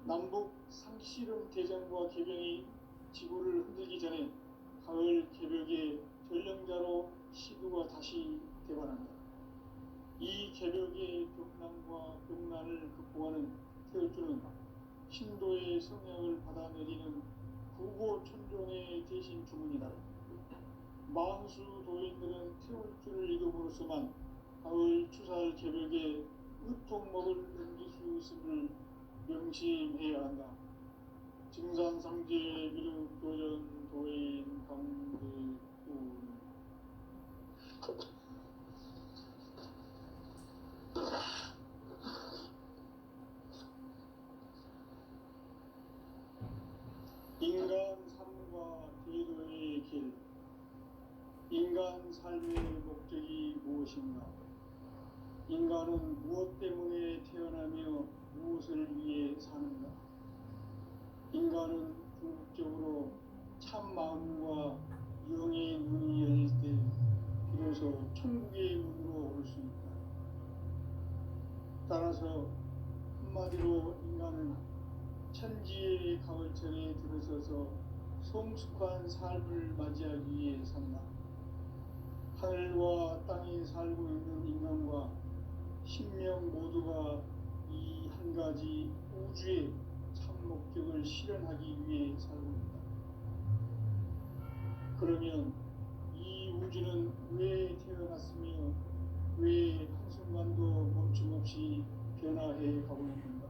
남북 상씨름 대전과 개병이 지구를 흔들기 전에 가을 개벽의 전령자로 시두가 다시 되관한다. 이 개벽의 벽난과 벽난을 극복하는 태울주는 신도의 성령을 받아내리는 구고천종의 대신 주문이다. 만수 도인들은 태울주를 이름으로서만 가을 추살 개벽에 으통먹을 넘길 수 있음을 명심해야 한다. 증산상제 미륵도전 도인 강대우 인간 삶과 대도의 길. 인간 삶의 목적이 무엇인가? 인간은 무엇 때문에 태어나며 무엇을 위해 사는가? 인간은 궁극적으로 참 마음과 영의 눈이 열릴 때 비로소 천국의 문으로 올 수 있다. 따라서 한마디로 인간은 천지의 가을철에 들어서서 성숙한 삶을 맞이하기 위해 산다. 하늘과 땅에 살고 있는 인간과 신명 모두가 이 한 가지 우주의 참 목적을 실현하기 위해 살고 있다. 그러면 이 우주는 왜 태어났으며 왜 한순간도 멈춤없이 변화해 가고 있는가?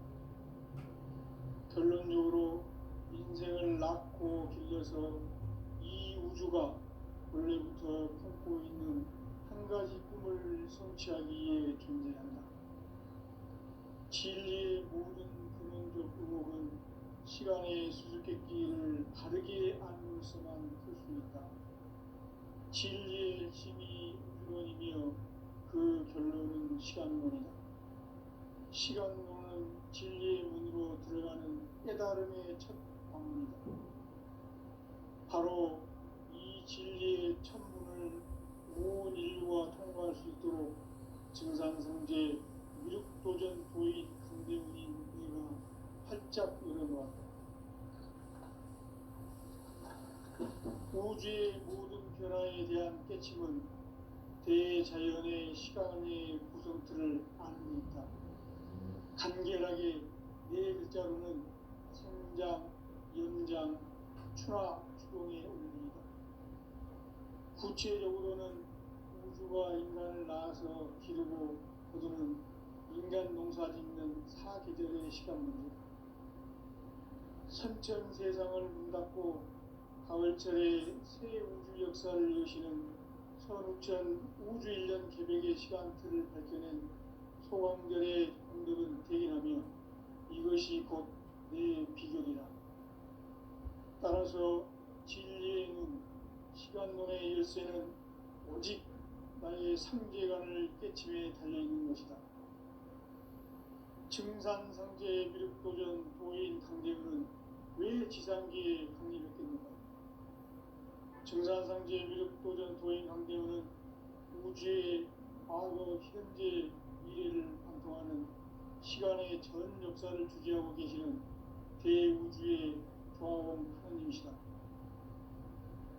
결론적으로 인생을 낳고 길러서 이 우주가 원래부터 품고 있는 한 가지 꿈을 성취하기 위해 존재한다. 진리의 모든 근원적 의혹은 시간의 수수께끼를 바르게 알고서만 풀 수 있다. 진리의 핵심이 우주론이며 그 결론은 시간론이다. 시간론은 진리의 문으로 들어가는 깨달음의 첫 방문이다. 바로 이 진리의 첫 문을 온 인류가 통과할 수 있도록 증산성제 미륵도전 도인 강대훈인 내가 활짝 열어놓았다. 우주의 모든 변화에 대한 깨침은 대자연의 시간의 구성틀을 아는 데 있다. 간결하게 네 글자로는 생장, 연장, 추나 추동의 원리이다. 구체적으로는 우주가 인간을 낳아서 기르고 거두는 인간 농사 짓는 사계절의 시간 문제다. 선천 세상을 문닫고 가을철에 새 우주 역사를 여시는 선우천 우주 1년 개벽의 시간틀을 밝혀낸 소광절의 공덕은 대견하며 이것이 곧 내 비결이라. 따라서 진리의 눈, 시간론의 열쇠는 오직 나의 상계관을 깨침에 달려있는 것이다. 증산상제 미륵도전 도인 강대훈은 왜 지상계에 강림했겠는가? 증산상제 미륵도전 도인 강대훈은 우주의 과거, 현재, 미래를 관통하는 시간의 전 역사를 주재하고 계시는 대우주의 조화원 하나님이시다.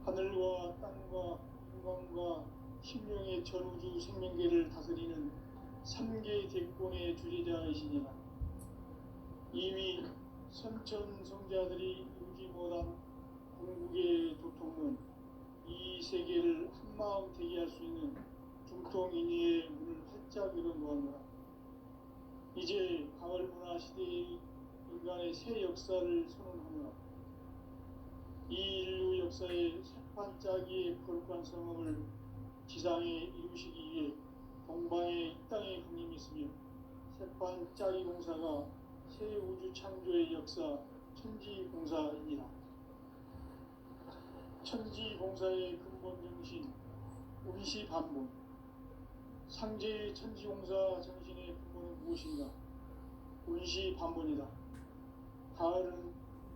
하늘과 땅과 인간과 심령의 전우주 생명계를 다스리는 3개 대권의 주재자이시니라. 이미 선천성자들이 이루지 못한 궁극의 도통은 이 세계를 한마음 되게 할 수 있는 중통인의의 문을 활짝 열어놓았노라. 이제 가을 문화 시대의 인간의 새 역사를 선언하노라. 이 인류 역사의 새반짝이의 거룩한 성업을 지상에 이루시기 위해 동방의 이 땅에 강림했으며 새반짝이 공사가 새 우주 창조의 역사 천지공사이니라. 천지공사의 근본 정신 운시반문. 상제의 천지공사 정신의 근본은 무엇인가? 운시반문이다. 가을은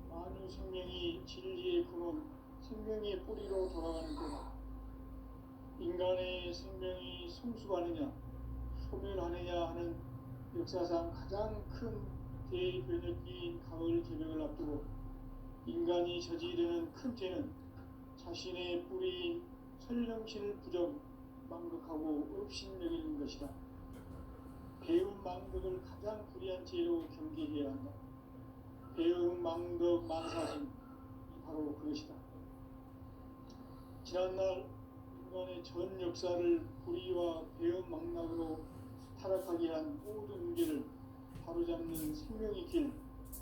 만유 생명이 진리의 근원, 생명의 뿌리로 돌아가는 때다. 인간의 생명이 성숙하느냐, 소멸하느냐 하는 역사상 가장 큰 대변혁기인 가을 개벽을 앞두고 인간이 저지르는 큰 죄는 자신의 뿌리인 설령신을 부정 망극하고 업신여기는 것이다. 배움 망덕을 가장 불의한 죄로 경계해야 한다. 배움 망덕 만사심이 바로 그것이다. 지난날 인간의 전 역사를 불의와 배움 망락으로 타락하게 한 모든 문제를 바로잡는 생명의 길,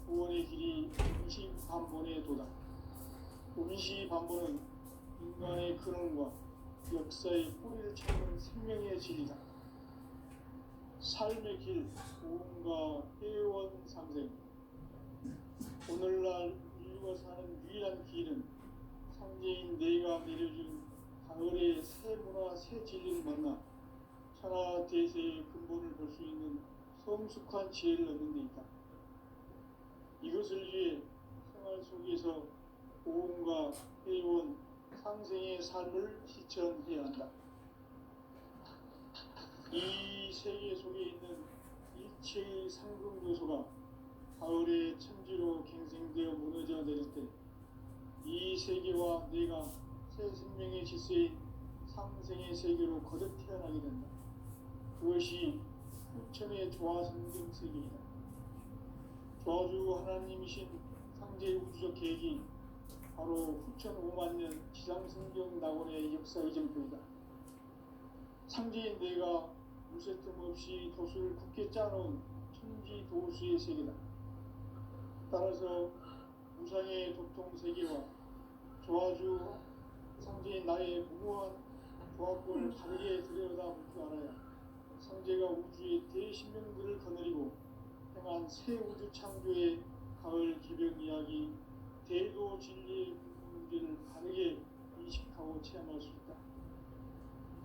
구원의 길이 운시반본에 도다. 운시반본은 인간의 근원과 역사의 뿌리를 찾는 생명의 진리다. 삶의 길, 고음과 회원 상생. 오늘날 인류가 사는 유일한 길은 상제인 내가 내려준 가을의 새 문화, 새 진리를 만나 천하 대세의 근본을 볼 수 있는 성숙한 지혜를 얻는 데 있다. 이것을 위해 생활 속에서 고음과 회원, 상생의 삶을 실천해야 한다. 이 세계 속에 있는 일체의 상금 요소가 가을의 천지로 갱생되어 무너져 내릴 때 이 세계와 내가 새 생명의 질서인 상생의 세계로 거듭 태어나게 된다. 그것이 후천의 조화성경 세계이다. 조화주 하나님이신 상제 우주적 계획이 바로 후천 5만년 지상성경 낙원의 역사 이전표이다. 상제인 내가 무쇠 틈 없이 도수를 굳게 짜놓은 천지 도수의 세계다. 따라서 무상의 도통 세계와 조화주 상제인 나의 무모한 조합권을 다르게 들여다볼 줄 알아야 상제가 우주의 대신명들을 거느리고 행한 새 우주 창조의 가을 개벽 이야기, 대도 진리의 문제를 다르게 인식하고 체험할 수 있다.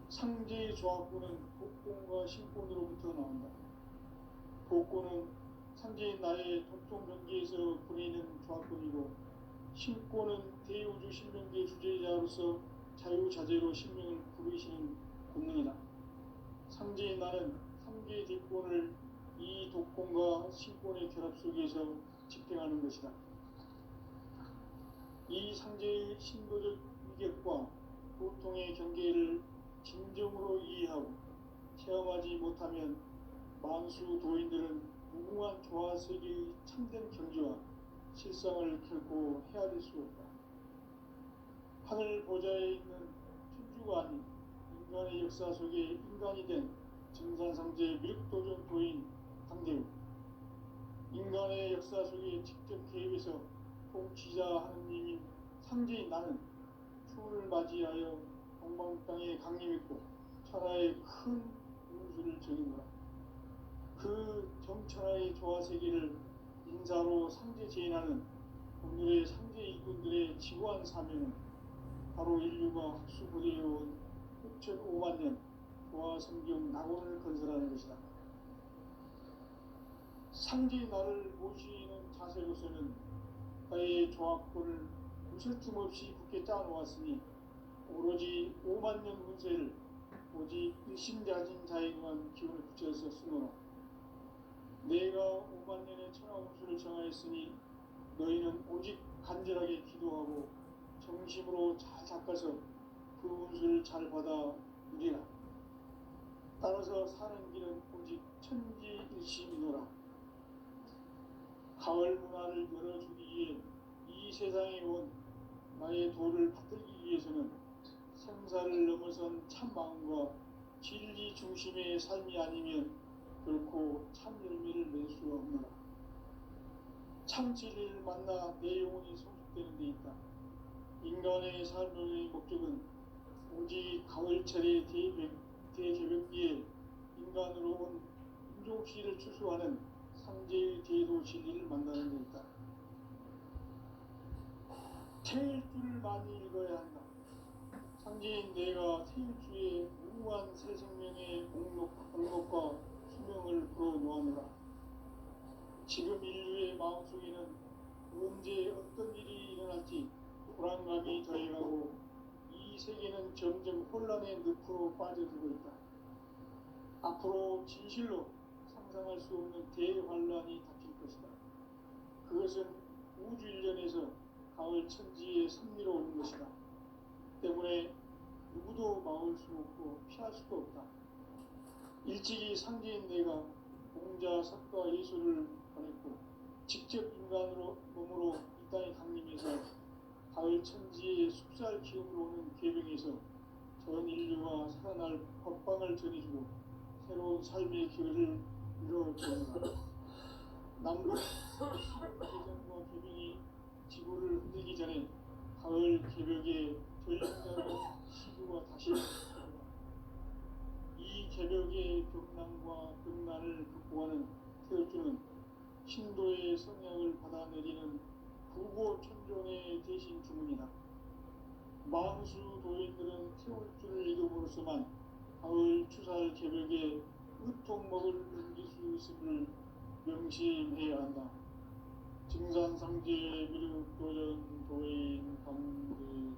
상제의 조합권은 복권과 신권으로부터 나온다. 복권은 상제인 나의 도통 경계에서 보내는 조합권이고, 신권은 대우주 신명계 주제자로서 자유자재로 신명을 부르시는 권능이다. 상제인 나는 3개의 뒷권을 이 독권과 신권의 결합 속에서 집행하는 것이다. 이 상제의 신도적 위격과 보통의 경계를 진정으로 이해하고 체험하지 못하면 만수 도인들은 무궁한 조화세계의 참된 경지와 실상을 결코 헤아릴 수 없다. 하늘 보좌에 있는 천주가 아닌 인간의 역사 속에 인간이 된 정산상제 미륵도전 도인 강대우, 인간의 역사 속에 직접 개입해서 통치자 하느님인 상제인 나는 추운을 맞이하여 동방 땅에 강림했고 천하의 큰 운수를 정인노라. 그 정천하의 조화세계를 인사로 상제 제인하는 오늘의 상제 일꾼들의 지구한 사명은 바로 인류가 학수부대해온 6,500년 조화성경 낙원을 건설하는 것이다. 상제 나를 모시는 자세로서는 나의 조합권을 무술 틈 없이 굳게 짜놓았으니 오로지 5만년 운세를 오직 일심자진 자에게만 기운을 붙여서 쓰노라. 내가 5만년의 천하운수를 정하였으니 너희는 오직 간절하게 기도하고 정심으로 잘 닦아서 그 운수를 잘 받아 누리라. 따라서 사는 길은 오직 천지일심이노라. 가을 문화를 열어주기 위해 이 세상에 온 나의 도를 받들기 위해서는 생사를 넘어선 참 마음과 진리 중심의 삶이 아니면 결코 참 열매를 낼 수 없노라. 참 진리를 만나 내 영혼이 성숙되는 데 있다. 인간의 삶의 목적은 오직 가을철의 대개벽기에 인간으로 온 인종시를 추수하는 상제의 대도 진리를 만나는 데 있다. 태일주를 많이 읽어야 한다. 상제인 내가 태일주의 무궁한 새 생명의 공덕과 수명을 불어놓아노라. 지금 인류의 마음속에는 언제 어떤 일이 일어날지 불안감이 더해가고 이 세계는 점점 혼란의 늪으로 빠져들고 있다. 앞으로 진실로 상상할 수 없는 대환란이 닥칠 것이다. 이것은 우주 일련에서 가을 천지의 섭리로 오는 것이다. 때문에 누구도 막을 수 없고 피할 수도 없다. 일찍이 상제인 내가 공자, 석가, 예수를 보냈고 직접 인간으로 몸으로 이 땅에 강림해서 가을 천지의 숲살 기업으로 오는 계명에서 전 인류가 살아날 법방을 전해주고 새로운 삶의 기회를 이뤄주었다. 남북 개정과 개명이 지구를 흔들기 전에 가을 개벽의 전령자로 시구가 다시 일어났다. 이 개벽의 벽난과 벽난을 극복하는 태어주는 신도의 성향을 받아내리는 구고천종의 대신 주문이다. 만수 도인들은 태울주를 이름으로서만 가을 추살 개벽에 으통먹을 넘길 수 있음을 명심해야 한다. 증산상제 미륵도전 도인 강대군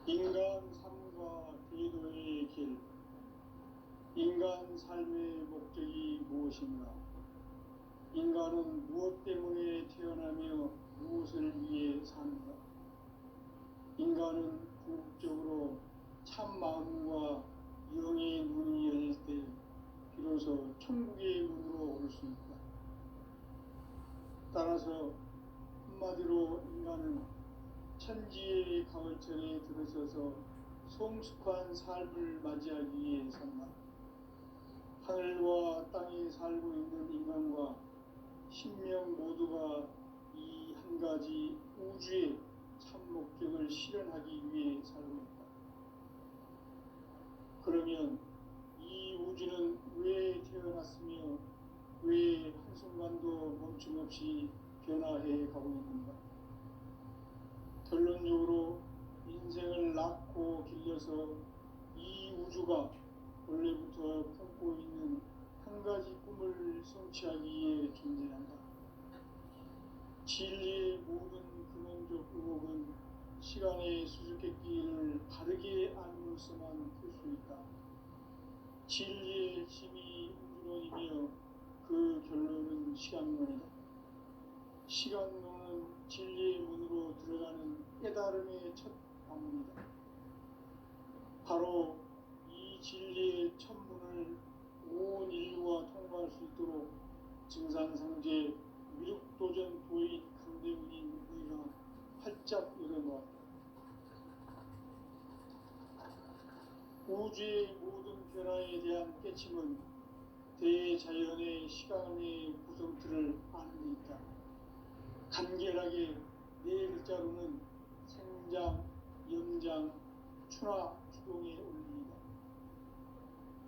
인간 삶과 대도의 길. 인간 삶의 목적이 무엇인가? 인간은 무엇 때문에 태어나며 무엇을 위해 사는가? 인간은 궁극적으로 참 마음과 영의 문이 열릴 때 비로소 천국의 문으로 올 수 있다. 따라서 한마디로 인간은 천지의 가을철에 들어서서 성숙한 삶을 맞이하기 위해 산다. 하늘과 땅에 살고 있는 인간과 신명 모두가 이 한 가지 우주의 참 목적을 실현하기 위해 살고 있다. 그러면 이 우주는 왜 태어났으며 왜 한순간도 멈춤없이 변화해 가고 있는가? 결론적으로 인생을 낳고 길러서 이 우주가 원래부터 품고 있는 한 가지 꿈을 성취하기 위해 존재한다. 진리의 모든 근원적 의혹은 시간의 수수께끼를 바르게 알므로서만 풀 수 있다. 진리의 핵심이 우주론이며 그 결론은 시간론이다. 시간론은 진리의 문으로 들어가는 깨달음의 첫 방문이다. 바로 이 진리의 첫 문을 온 인류가 통과할 수 있도록 증산상제 미륵도전 도인 강대군인 우리가 활짝 열어놓았다. 우주의 모든 변화에 대한 깨침은 대자연의 시간의 구성틀을 아는 데 있다. 간결하게 네 글자로는 생장, 염장, 추나 추동의 원리이다.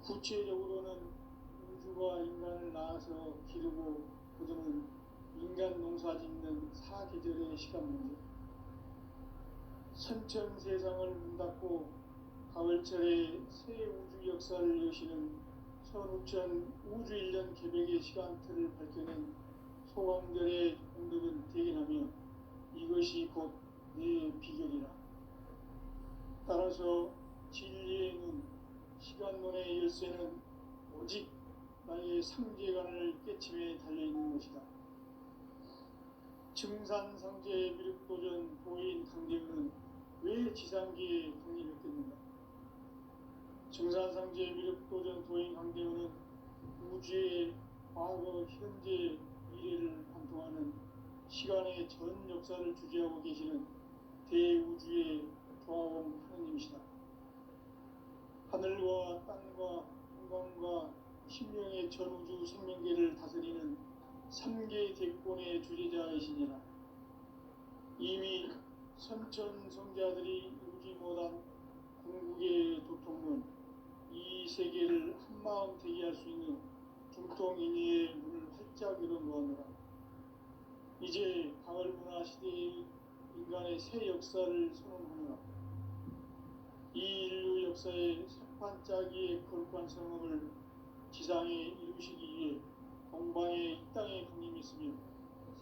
구체적으로는 우주가 인간을 낳아서 기르고 거두는 인간 농사 짓는 사계절의 시간 문제. 선천 세상을 문 닫고 가을철에 새 우주 역사를 여시는 선우천 우주 일년 개벽의 시간틀을 밝혀낸 소강들의 공덕은 대견하며 이것이 곧 내 비결이라. 따라서 진리의 눈, 시간론의 열쇠는 오직 나의 상제관을 깨침에 달려있는 것이다. 증산상제 미륵도전 도인 강대군은 왜 지상기에 강림했겠는가? 증산상제 미륵도전 도인 강대군은 우주의 과거, 현재, 미래를 관통하는 시간의 전 역사를 주재하고 계시는 대우주의 조화원 하느님이시다. 하늘과 땅과 인간과 신명의 전우주 생명계를 다스리는 3개 대권의 주제자이시니라. 이미 선천 성자들이 이루지 못한 궁극의 도통문, 이 세계를 한마음 되게 할 수 있는 중통인의의 문을 활짝 열어놓았노라. 이제 가을 문화 시대의 인간의 새 역사를 선언하노라. 이 인류 역사의 새판짜기의 거룩한 성음을 지상에 이루시기 위해 동방에 이 땅에 강림했으며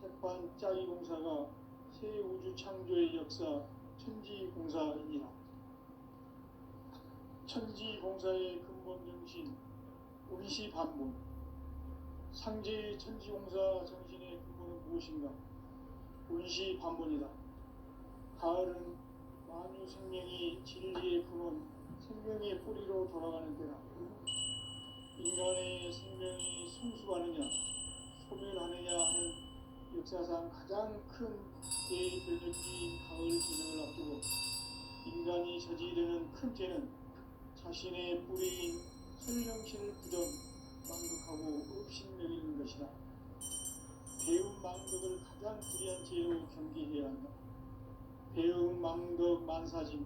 새판짜기 공사가 새 우주 창조의 역사 천지공사이니라. 천지공사의 근본 정신, 운시반본. 상제의 천지공사 정신의 근본은 무엇인가? 운시반본이다. 가을은 만유 생명이 진리의 근원, 생명의 뿌리로 돌아가는 때다. 인간의 생명이 성숙하느냐, 소멸하느냐 하는 역사상 가장 큰 대변혁기 가을 개정을 앞두고 인간이 저지르는 큰 죄는 자신의 뿌리인 설령신을 부정, 망극하고 업신여기는 것이다. 배움 망덕을 가장 불의한 죄로 경계해야 한다. 배움 망덕 만사짐이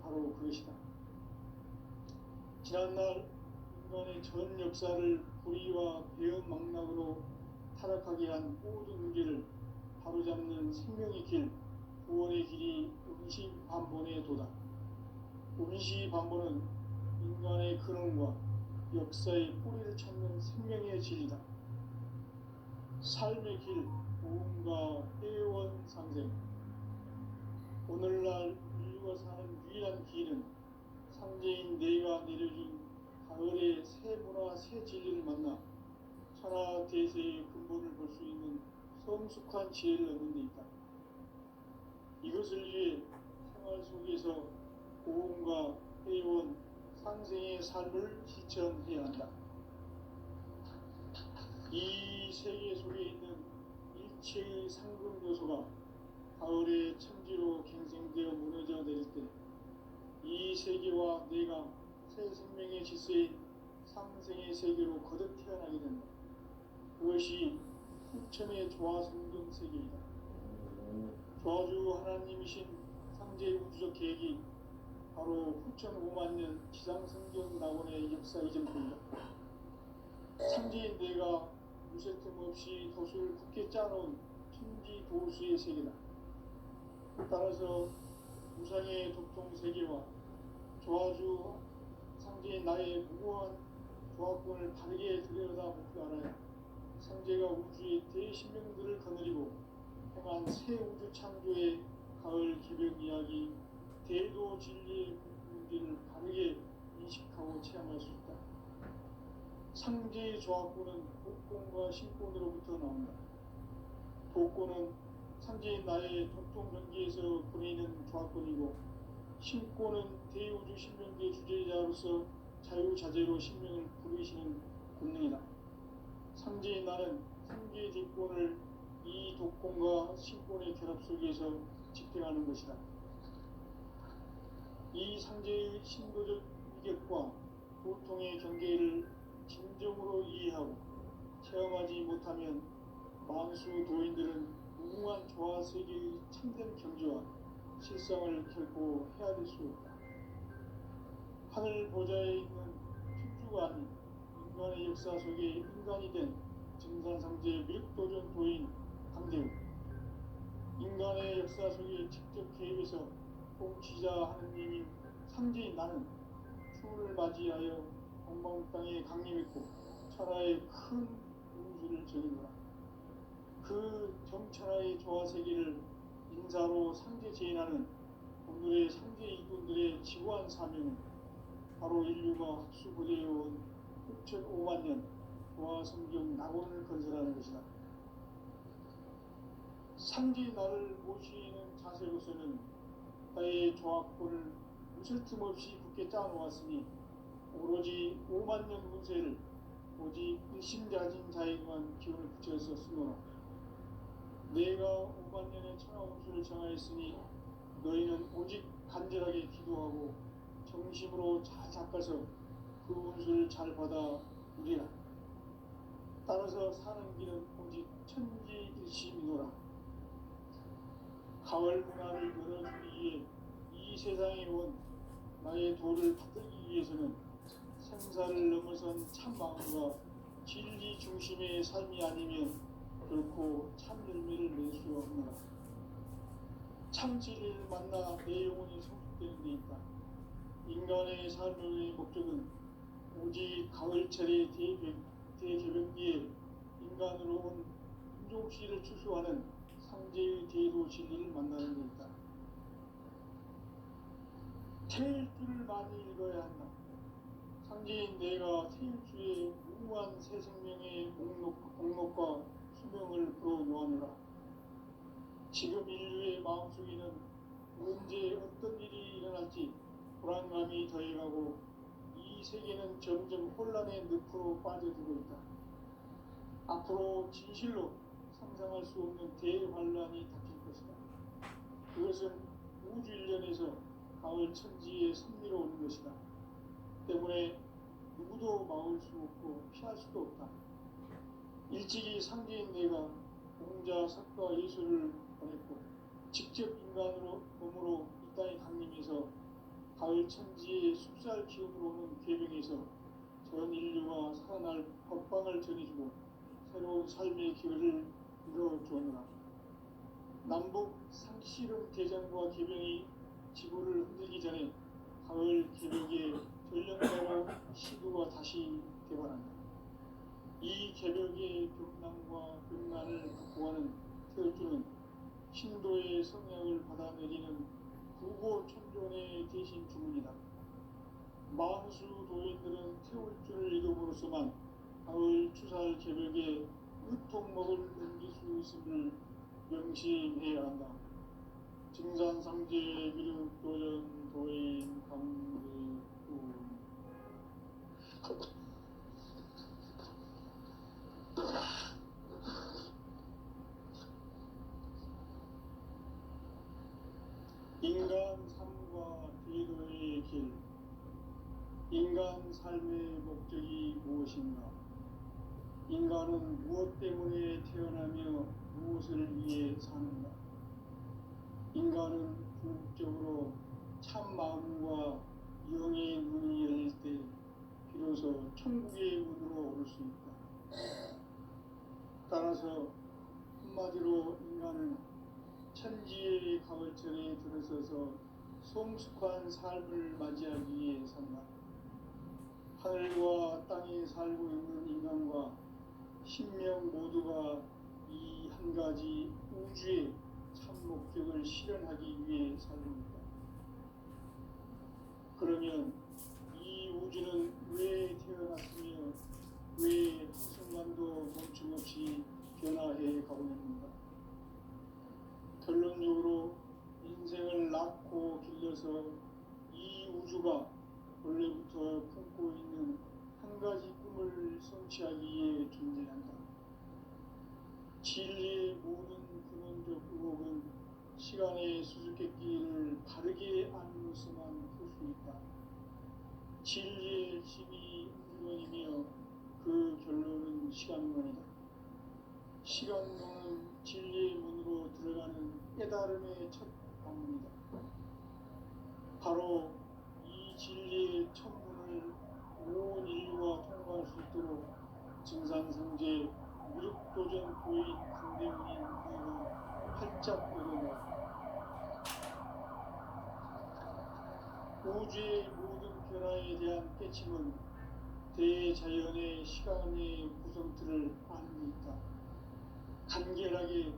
바로 그것이다. 지난날 인간의 전 역사를 불의와 배움 망락으로 타락하게 한 모든 문제를 바로잡는 생명의 길, 구원의 길이 운시반본의 도다. 운시반본은 인간의 근원과 역사의 뿌리를 찾는 생명의 진리다. 삶의 길, 무언가 애원 상생. 오늘날 인류가 사는 유일한 길은 상제인 내가 내려준 가을의 새 문화, 새 진리를 만나 천하 대세의 근본을 볼 수 있는 성숙한 지혜를 얻는 데 있다. 이것을 위해 생활 속에서 고음과 회원, 상생의 삶을 실천해야 한다. 이 세계 속에 있는 일체의 상금 요소가 가을의 천지로 갱생되어 무너져 내릴 때 이 세계와 내가 새 생명의 질서인 상생의 세계로 거듭 태어나게 된다. 그것이 후천의 조화성경 세계이다. 조화주 하나님이신 상제의 우주적 계획이 바로 후천 5만 년 지상성경 낙원의 역사 이전부이다. 상제인 내가 유세틈 없이 도수를 굳게 짜놓은 천지 도수의 세계다. 따라서 우상의 독통 세계와 조화주 상제인 나의 무고한 조화권을 바르게 들여다보고 알아야 상제가 우주의 대신명들을 거느리고 행한 새 우주 창조의 가을 기병 이야기, 대도 진리의 문제를 바르게 인식하고 체험할 수 있다. 상제의 조화권은 복권과 신권으로부터 나온다. 복권은 상제인 나의 독통 경계에서 보내는 조화권이고, 신권은 대우주 신명계 주제자로서 자유자재로 신명을 부르시는 권능이다. 상제인 나는 상계 대권을 이 독권과 신권의 결합 속에서 집행하는 것이다. 이 상제의 신도적 위격과 도통의 경계를 진정으로 이해하고 체험하지 못하면 만수 도인들은 무궁한 조화세계의 참된 경지와 실상을 결코 헤아릴 수 없다. 하늘 보좌에 있는 천주가 아닌 인간의 역사 속에 인간이 된 증산상제의 미륵도전 도인 강대우, 인간의 역사 속에 직접 개입해서 통치자 하느님인 상제인 나는 추운을 맞이하여 동방 땅에 강림했고 천하의 큰 운수를 전이노라. 그 정천하의 조화세계를 인사로 상제 제인하는 오늘의 상제 이군들의 지구한 사명은 바로 인류가 학수고대해온 6,5만 년 조화성경 낙원을 건설하는 것이다. 상제 나를 모시는 자세로서는 나의 조화권을 무술 틈 없이 굳게 짜놓았으니 오로지 5만 년 운세를 오직 일심자진 자에게만 기운을 붙여서 쓰노라. 내가 5만 년의 천하 운수를 정하였으니 너희는 오직 간절하게 기도하고 정심으로 잘 닦아서 그 운수를 잘 받아 누리라. 따라서 사는 길은 오직 천지일심이노라. 가을 문화를 열어주기 위해 이 세상에 온 나의 도를 받들기 위해서는 생사를 넘어선 참 마음과 진리 중심의 삶이 아니면 결코 참 열매를 낼 수 없노라. 참 진리를 만나 내 영혼이 성숙되는 데 있다. 인간의 삶의 목적은 오직 가을철의 대개병기에 인간으로 온 인종씨를 추수하는 상제의 대도 진리를 만나는 데 있다. 태일주를 많이 읽어야 한다. 상제인 내가 태일주의 무한 새 생명의 목록과 수명을 불어놓아노라. 지금 인류의 마음속에는 언제 어떤 일이 일어날지 불안감이 더해가고 이 세계는 점점 혼란의 늪으로 빠져들고 있다. 앞으로 진실로 상상할 수 없는 대환란이 닥칠 것이다. 그것은 우주 일련에서 가을 천지의 섭리로 오는 것이다. 때문에 누구도 막을 수 없고 피할 수도 없다. 일찍이 상제인 내가 공자, 석가, 예수를 보냈고 직접 인간으로 몸으로 이 땅에 강림해서 가을 천지의 숲살 기운으로 오는 궤병에서 전 인류와 살아날 법방을 전해주고 새로운 삶의 기회를 이뤄주었노라. 남북 상씨름 대전과 개병이 지구를 흔들기 전에 가을 개벽의 전령대로 시구가 다시 개발한다. 이 개벽의 벽난과 벽난을 극복하는 태울주는 신도의 성향을 받아내리는 구고천존의 대신 주문이다. 만수 도인들은 태울주를 읽음으로써만 가을 추살 개벽에 으통먹을 넘길 수 있음을 명심해야 한다. 증산상제 미륵도전 도인 강대군 인간 삶과 궤도의 길. 인간 삶의 목적이 무엇인가? 인간은 무엇 때문에 태어나며 무엇을 위해 사는가? 인간은 궁극적으로 참 마음과 영의 문이 열릴 때 비로소 천국의 문으로 오를 수 있다. 따라서 한마디로 인간은 천지의 가을철에 들어서서 성숙한 삶을 맞이하기 위해 산다. 하늘과 땅에 살고 있는 인간과 신명 모두가 이 한 가지 우주의 참 목적을 실현하기 위해 살고 있다. 그러면 이 우주는 왜 태어났으며 왜 한순간도 멈춤없이 변화해 가고 있는가? 결론적으로 인생을 낳고 길러서 이 우주가 원래부터 품고 있는 한 가지 꿈을 성취하기 위해 존재한다. 진리의 모든 근원적 의혹은 시간의 수수께끼를 바르게 알므로서만 풀 수 있다. 진리의 핵심이 우주론이며 그 결론은 시간론이다. 시간론은 진리의 문으로 들어가는 깨달음의 첫 방문이다. 바로 이 진리의 첫 문을 온 인류가 통과할 수 있도록 증산상제 무력도전 도인 강대문인 내가 활짝 열어놓았다. 우주의 모든 변화에 대한 깨침은 대자연의 시간의 구성틀을 아는 있다. 간결하게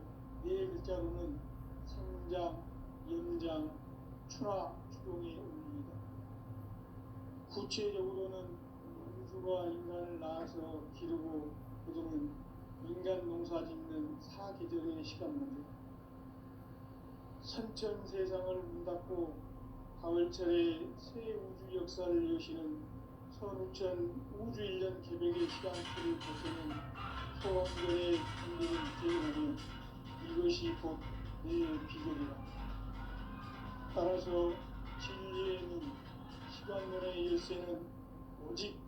네 글자로는 생장, 연장, 추나 추동의 의미이다. 구체적으로는 우주가 인간을 낳아서 기르고 거두는 인간 농사 짓는 사계절의 시간 문제. 선천 세상을 문 닫고 가을철에 새 우주 역사를 여시는 선우천 우주 일년 개벽의 시간표를 벗어낸 소원결에 담기는 계획은 이것이 곧 내 비결이다. 따라서 진리의 눈, 시간론의 열쇠는 오직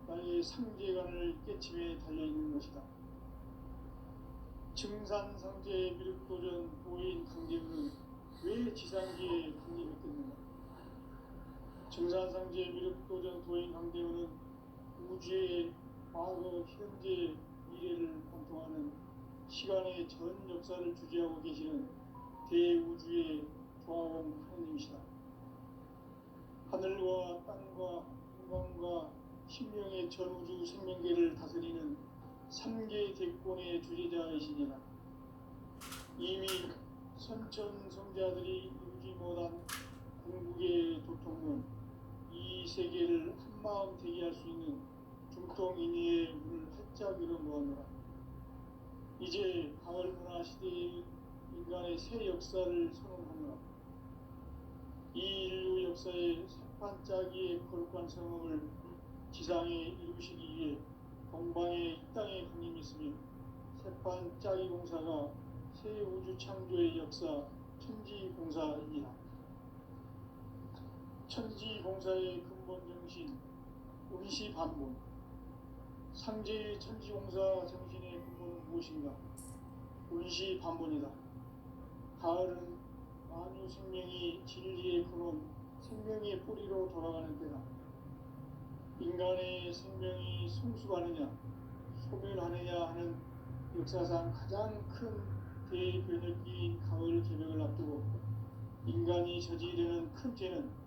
나의 상제관을 깨침에 달려있는 것이다. 증산상제 미륵도전 도인 강제문은 왜 지상기에 강림했겠는가? 증산상제 미륵도전 도인 강제문은 우주의 과거, 현재, 미래를 관통하는 시간의 전 역사를 주재하고 계시는 대우주의 조화원 하느님이시다. 하늘과 땅과 인간과 신명의 전우주 생명계를 다스리는 3개 대권의 주재자이시니라. 이미 선천 성자들이 이루지 못한 궁극의 도통론, 세계를 한마음 되게 할 수 있는 중통인의의 문을 활짝 열어놓았노라. 이제 가을 문화 시대의 인간의 새 역사를 선언하노라. 이 인류 역사의 새반짝이의 거룩한 성음을 지상에 이루시기 위해 동방에 이 땅에 강림이 있으며 새반짝이 공사가 새 우주 창조의 역사 천지공사이니라. 천지공사의 근본 정신 운시반본. 상제의 천지공사 정신의 근본은 무엇인가? 운시반본이다. 가을은 만유 생명이 진리의 근원, 생명의 뿌리로 돌아가는 때다. 인간의 생명이 성숙하느냐, 소멸하느냐 하는 역사상 가장 큰 대변혁기인 가을 개벽을 앞두고 인간이 저지르는 큰 죄는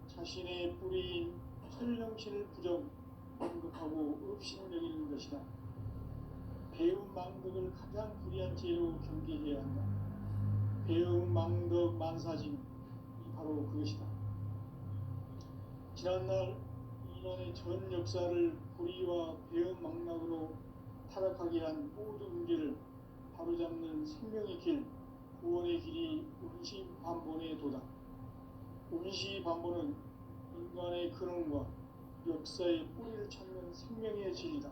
자신의 뿌리인 철령신을 부정, 언급하고 업신여기는 것이다. 배움 망덕을 가장 불의한 죄로 경계해야 한다. 배움 망덕 만사징, 바로 그것이다. 지난날 인간의 전 역사를 불의와 배움 망락으로 타락하게 한 모든 문제를 바로잡는 생명의 길, 구원의 길이 운시반본의 도다. 운시반본은 인간의 근원과 역사의 뿌리를 찾는 생명의 진리다.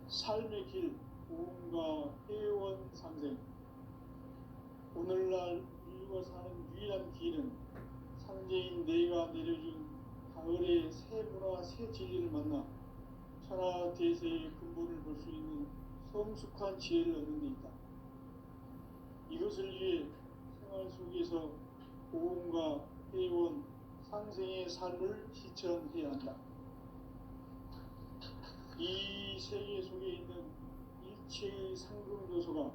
삶의 길, 구원과 회원 상생. 오늘날 인류가 사는 유일한 길은 상제인 내가 내려준 가을의 새 문화, 새 진리를 만나 천하 대세의 근본을 볼 수 있는 성숙한 지혜를 얻는 데 있다. 이것을 위해 생활 속에서 보험과 회원, 상생의 삶을 실천해야 한다. 이 세계 속에 있는 일체의 상금교소가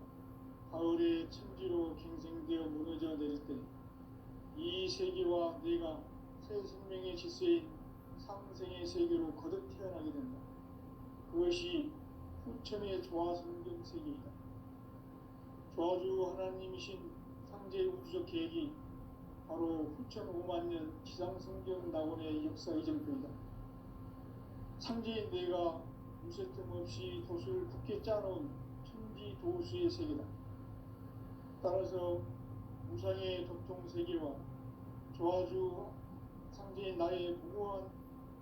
가을의 천지로 갱생되어 무너져 내릴 때 이 세계와 내가 새 생명의 질서인 상생의 세계로 거듭 태어나게 된다. 그것이 후천의 조화성경 세계이다. 조화주 하나님이신 상제 우주적 계획이 바로 후천 5만 년 지상성경 낙원의 역사 이전표이다. 상제인 내가 무쇠틈 없이 도수를 굳게 짜놓은 천지 도수의 세계다. 따라서 무상의 도통 세계와 조화주 상제인 나의 무모한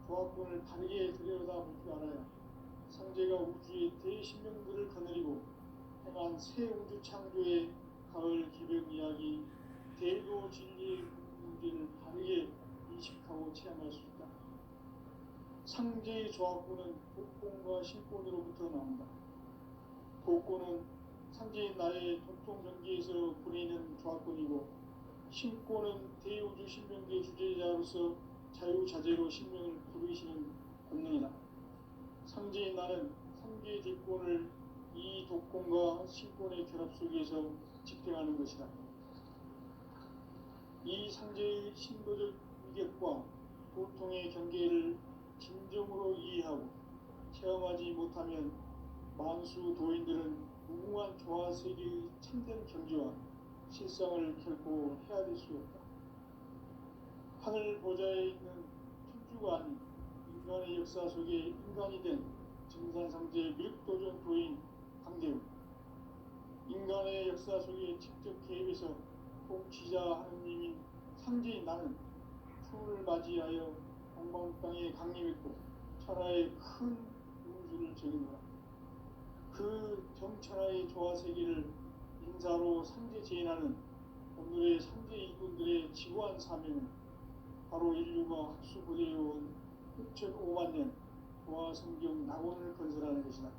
조합권을 바르게 들여다볼 줄 알아야 상제가 우주의 대신명들을 거느리고 행한 새 우주 창조의 가을 기병 이야기, 대도 진리의 문제를 바르게 인식하고 체험할 수 있다. 상제의 조합권은 독권과 신권으로부터 나온다. 독권은 상제인 나의 도통전기에서 보내는 조합권이고, 신권은 대우주 신명계 주제자로서 자유자재로 신명을 부르시는 권능이다. 상제인 나는 상제의 대권을 이 독권과 신권의 결합 속에서 집행하는 것이다. 이 상제의 신도적 위격과 도통의 경계를 진정으로 이해하고 체험하지 못하면 만수 도인들은 무궁한 조화세계의 참된 경지와 실상을 결코 헤아릴 수 없다. 하늘 보좌에 있는 천주가 아닌 인간의 역사 속에 인간이 된 증산상제 밀도전 도인 강대우, 인간의 역사 속에 직접 개입해서 통치자 하느님인 상제인 나는 추운을 맞이하여 동방땅에 강림했고 천하의 큰 운수를 적이노라. 그 정천하의 조화세계를 인사로 상제 제인하는 오늘의 상제 일꾼들의 지고한 사명은 바로 인류가 학수고대해온 후천 5만 년 조화성경 낙원을 건설하는 것이다.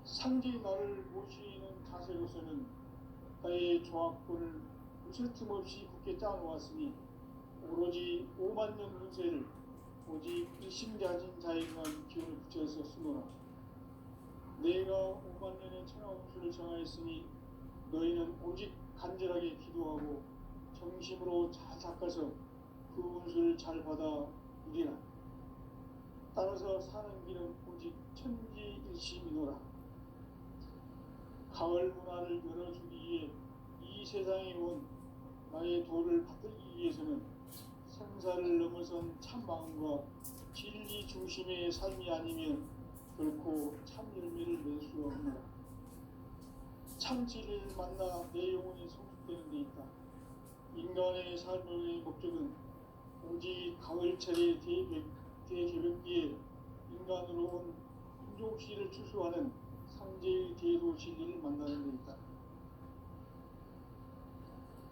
상제의 나를 모시는 자세로서는 나의 조합권을 무슨 틈 없이 굳게 짜놓았으니 오로지 5만 년 운세를 오직 일심자진 자에게만 기운을 붙여서 쓰노라. 내가 5만 년의 천하 운수를 정하였으니 너희는 오직 간절하게 기도하고 정심으로 잘 닦아서 그 운수를 잘 받아 누리라. 따라서 사는 길은 오직 천지일심이노라. 가을 문화를 열어주기 위해 이 세상에 온 나의 도를 받들기 위해서는 생사를 넘어선 참 마음과 진리 중심의 삶이 아니면 결코 참 열매를 낼 수 없노라. 참 진리를 만나 내 영혼이 성숙되는 데 있다. 인간의 삶의 목적은 오직 가을철의 대개벽기에 인간으로 온 인종씨를 추수하는 상제의 대도 진리를 만나는 데 있다.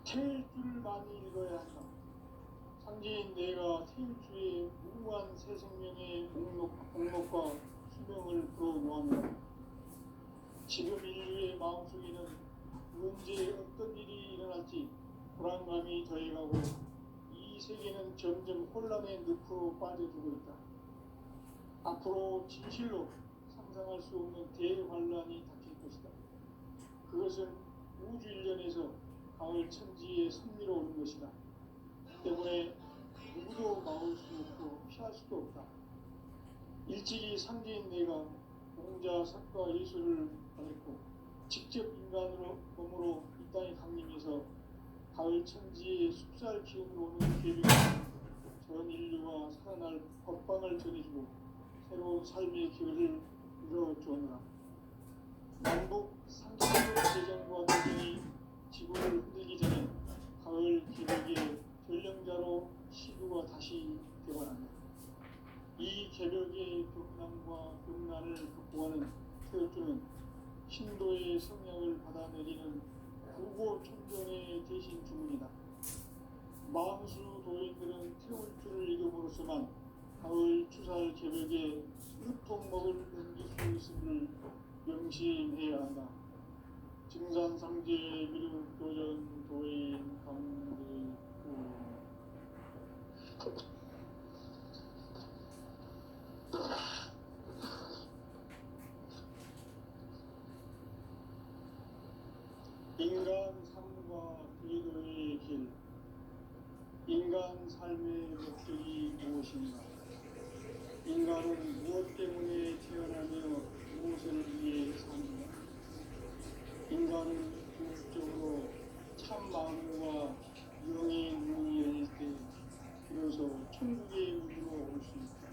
태일주를 많이 읽어야 한다. 상제인 내가 태일주의 무궁한 새 생명의 목록과 수명을 풀어놓았노라. 지금 인류의 마음속에는 언제 어떤 일이 일어날지 불안감이 더해가고 이 세계는 점점 혼란의 늪으로 빠져들고 있다. 앞으로 진실로 상상할 수 없는 대환란이 닥칠 것이다. 그것은 우주 일련에서 가을 천지에 선미로운 것이다. 때문에 누구도 막을 수 없고 피할 수도 없다. 일찍이 상제인 내가 공자, 석가, 예수를 받았고 직접 인간으로 몸으로 이 땅에 강림해서 가을 천지의 숲살 기운으로 오는 계획이 전 인류와 살아날 법방을 전해주고 새로운 삶의 기회를 이뤄주었노라. 남북 상징적 대전과 도전이 지구를 흔들기 전에 가을 개벽의 전령자로 시구가 다시 되어난다. 이 개벽의 벽난과 벽난을 극복하는 태울주는 신도의 성령을 받아내리는 구고 천정의 대신 주문이다. 만수 도인들은 태울주를 읽음으로써만 가을 추살 개벽에 흙통먹을 넘길 수 있음을 명심해야 한다. 증산상제 미륵도전 도인 강대구 인간 삶과 궤도의 길. 인간 삶의 목적이 무엇인가? 인간은 무엇 때문에 태어나며 무엇을 위해 사는가? 인간은 궁극적으로 참 마음과 영의 눈이 열릴 때 비로소 천국의 문으로 올 수 있다.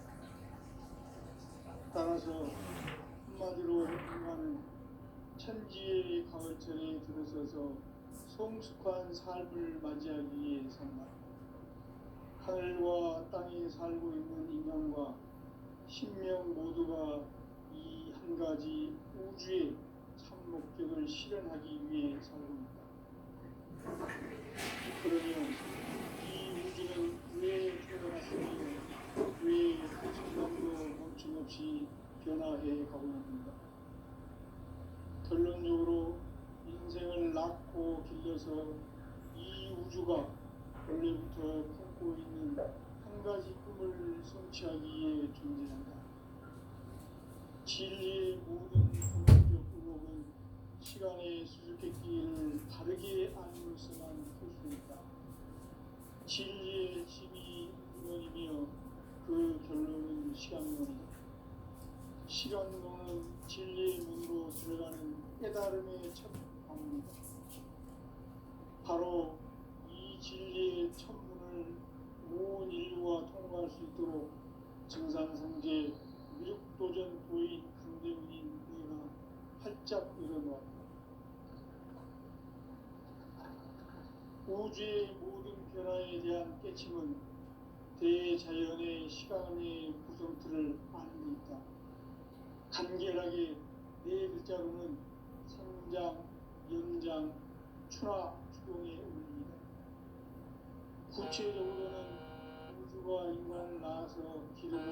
따라서 한마디로 인간은 천지의 가을철에 들어서서 성숙한 삶을 맞이하기 위해 산다. 하늘과 땅에 살고 있는 인간과 신명 모두가 이 한 가지 우주의 참 목적을 실현하기 위해 살고 있다. 그러면 이 우주는 왜 태어났으며 왜 순간도 멈춤없이 변화해 가고 있는가? 결론적으로 인생을 낳고 길러서 이 우주가 원래부터 품고 있는 한 가지 꿈을 성취하기 위해 존재한다. 진리의 모든 근원적 의혹은 시간의 수수께끼를 다르게 알므로서만 풀 수 있다. 진리의 힘이 근원이며 그 결론은 시간론이다. 시간론은 진리의 문으로 들어가는 깨달음의 첫 방문이다. 바로 이 진리의 첫 문을 온 인류가 통과할 수 있도록 증산상제 미륵도전 도인 강대문인 내가 활짝 열어놓았다. 우주의 모든 변화에 대한 깨침은 대자연의 시간의 구성틀을 아는 데 있다. 간결하게 네 글자로는 생장, 연장, 추나 추동의 원리이다. 구체적으로는 우주가 인간을 낳아서 기르고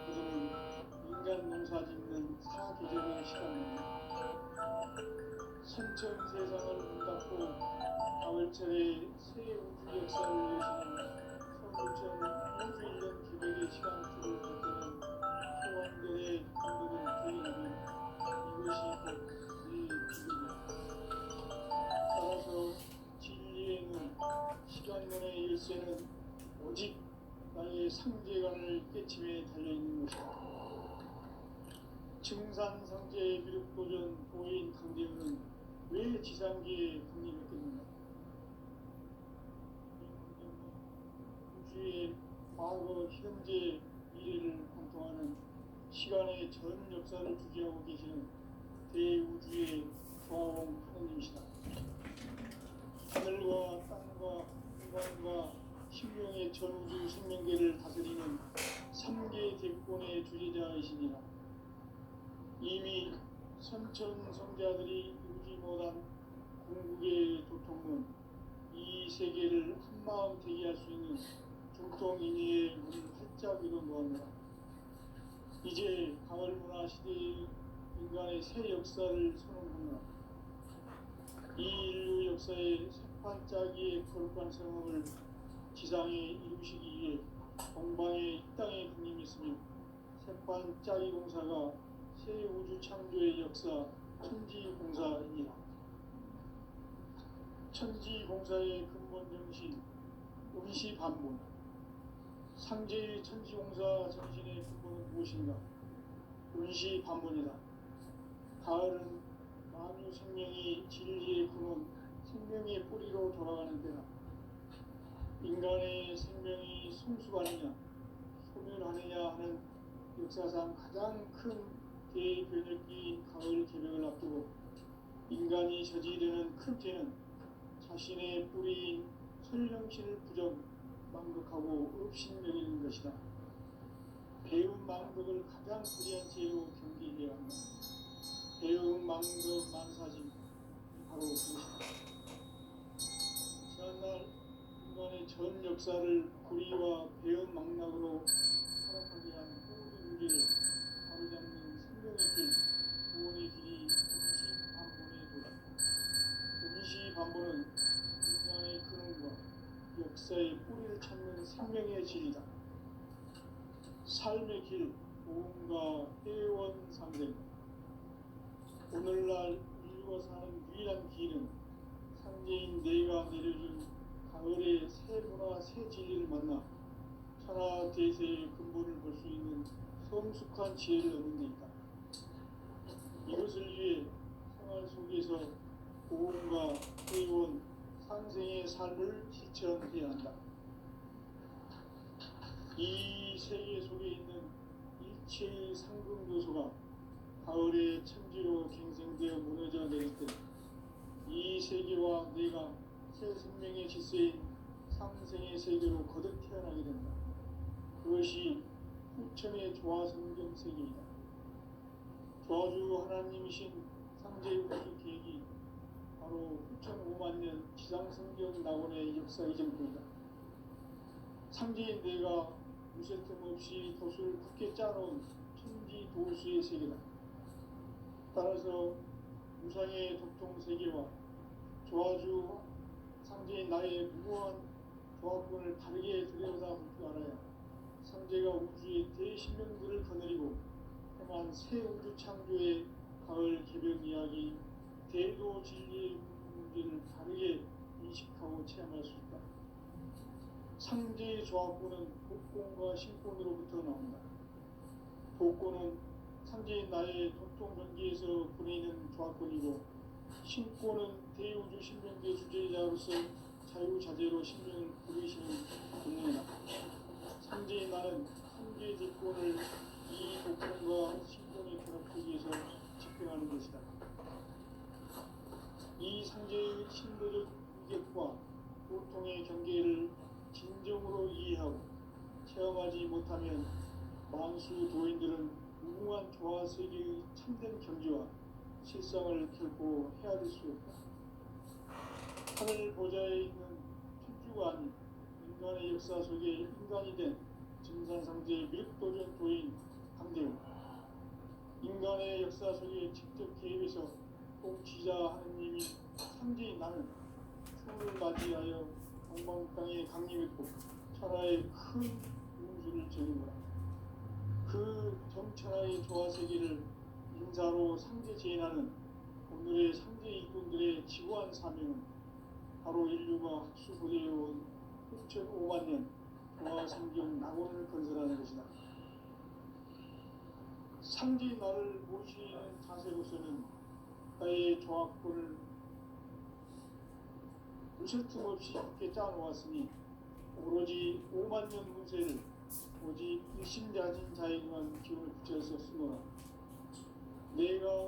그러면 인간 농사 짓는 사계절의 시간입니다. 선천 세상을 문 닫고 가을철에 새 우주 역사를 여시는 선우천 우주 일년 기백의 시간줄을 걷는 소원들의 감독은 개인이며 이것이 곧내 비밀이다. 따라서 진리의 눈, 시간론의 열쇠는 오직 나의 상제관을 깨침에 달려있는 것이다. 증산상제 미륵도전 도인 강대훈은 왜 지상계에 강림했겠는가? 이 강대훈은 우주의 과거, 현재, 미래를 관통하는 시간의 전 역사를 주재하고 계시는 대우주의 조화홍 하느님이시다. 하늘과 땅과 인간과 신명의 전우주 생명계를 다스리는 3계 대권의 주제자이시니라. 이미 선천성자들이 이루지 못한 궁극의 도통은 이 세계를 한마음 되게 할 수 있는 중통인의의 문을 활짝 열어놓았노라. 이제 가을 문화 시대의 인간의 새 역사를 선언하노라. 이 인류 역사의 새판짜기의 거룩한 성함을 지상에 이루시기 위해 동방에 이 땅에 국림이 있으며 새판짜기 공사가 새 우주 창조의 역사 천지공사이니라. 천지공사의 근본 정신 운시반본. 상제의 천지공사 정신의 근본은 무엇인가? 운시반본이다. 가을은 만유 생명이 진리의 근원, 생명의 뿌리로 돌아가는 때다. 인간의 생명이 성숙하느냐, 소멸하느냐 하는 역사상 가장 큰 대변혁기인 가을 개벽을 앞두고 인간이 저지르는 큰 죄는 자신의 뿌리인 설령신을 부정, 망극하고 업신여기는 것이다. 배움 망극을 가장 불의한 죄로 경계해야 한다. 배움 망극 만사진 바로 그것이다. 지난날 인간의 전 역사를 불의와 배움 망락으로 타락하게 한 모든 문제를 바로잡는 생명의 길, 구원의 길이 운시반본의 도다. 운시반본은 인간의 근원과 역사의 뿌리를 찾는 생명의 질이다. 삶의 길, 보험과 회원상생. 오늘날 인류가 사는 유일한 길은 상제인 내가 내려준 가을의 새 문화, 새 진리를 만나 천하 대세의 근본을 볼 수 있는 성숙한 지혜를 얻는 데 있다. 이것을 위해 생활 속에서 보험과 회원, 상생의 삶을 실천해야 한다. 이 세계 속에 있는 일체의 상금 요소가 가을의 천지로 갱생되어 무너져 내릴 때 이 세계와 내가 새 생명의 질서인 상생의 세계로 거듭 태어나게 된다. 그것이 후천의 조화성경 세계이다. 조화주 하나님이신 상제 우주 계획이 바로 후천 5만 년 지상성경 낙원의 역사 이전부이다. 상제인 내가 무쇠 틈 없이 도수를 굳게 짜놓은 천지 도수의 세계다. 따라서 무상의 도통 세계와 조화주 상제인 나의 무모한 조합권을 다르게 들여다볼 줄 알아야 상제가 우주의 대신명들을 거느리고 행한 새 우주 창조의 가을 개벽 이야기, 대도 진리의 문제를 다르게 인식하고 체험할 수 있다. 상제의 조합권은 복권과 신권으로부터 나온다. 복권은 상제인 나의 도통 전기에서 보내는 조합권이고, 신권은 대우주 신명계 주제자로서 자유자재로 신명을 부르시는 본능이다. 상제인 나는 상계 대권을 이 복권과 신권의 결합 속에서 집행하는 것이다. 이 상제의 신도적 위격과 고통의 경계를 진정으로 이해하고 체험하지 못하면 만수 도인들은 무궁한 조화 세계의 참된 경지와 실상을 결코 헤아릴 수 없다. 하늘 보좌에 있는 천주가 아닌 인간의 역사 속에 인간이 된 증산상제의 밀도전 도인 강대우, 인간의 역사 속에 직접 개입해서 통치자 하느님이 상제인 나는 추운을 맞이하여 동방 땅에 강림했고 천하의 큰 운수를 전인거라. 그 정천하의 조화세계를 인사로 상제 제인하는 오늘의 상제 일꾼들의 지구한 사명은 바로 인류가 학수고대해온 6,500만 년 조화성경 낙원을 건설하는 것이다. 상제 나를 모시는 자세로서는 나의 조합권을 무쇠 틈 없이 함께 짜놓았으니 오로지 5만 년 운세를 오직 일심자진 자에게만 기운을 붙여서 쓰노라. 내가